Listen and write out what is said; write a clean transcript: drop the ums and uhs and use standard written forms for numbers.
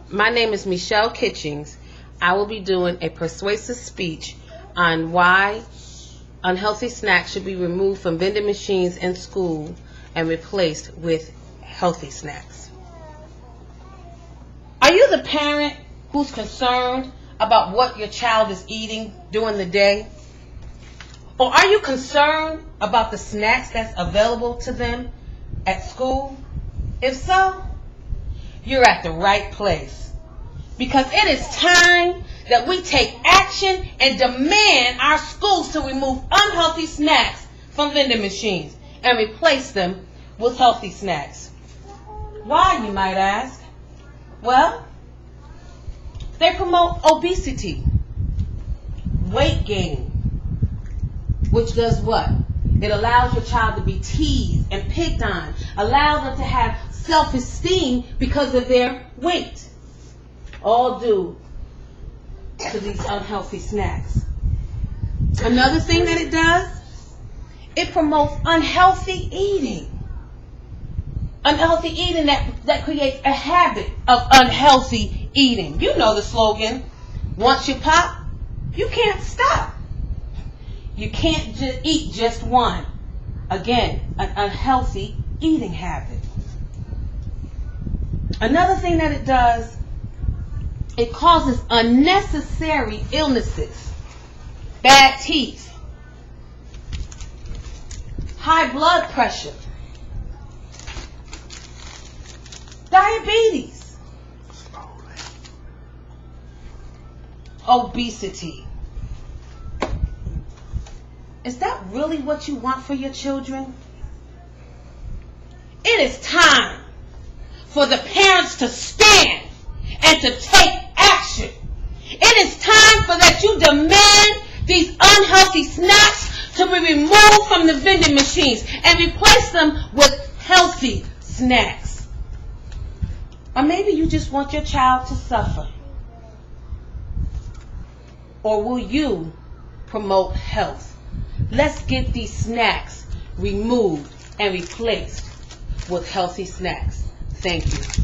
My name is Michelle Kitchings. I will be doing a persuasive speech on why unhealthy snacks should be removed from vending machines in school and replaced with healthy snacks. Are you the parent who's concerned about what your child is eating during the day? Or are you concerned about the snacks that's available to them at school? If so, you're at the right place. Because it is time that we take action and demand our schools to remove unhealthy snacks from vending machines and replace them with healthy snacks. Why, you might ask? Well, they promote obesity, weight gain, which does what? It allows your child to be teased and picked on, allows them to have self-esteem because of their weight. All due to these unhealthy snacks. Another thing that it does, it promotes unhealthy eating. Unhealthy eating that creates a habit of unhealthy eating. You know the slogan, once you pop, you can't stop. You can't just eat just one. Again, an unhealthy eating habit. Another thing that it does, it causes unnecessary illnesses, bad teeth, high blood pressure, diabetes, obesity. Is that really what you want for your children? It is time for the parents to stand and to take action. It is time for that you demand these unhealthy snacks to be removed from the vending machines and replace them with healthy snacks. Or maybe you just want your child to suffer. Or will you promote health? Let's get these snacks removed and replaced with healthy snacks. Thank you.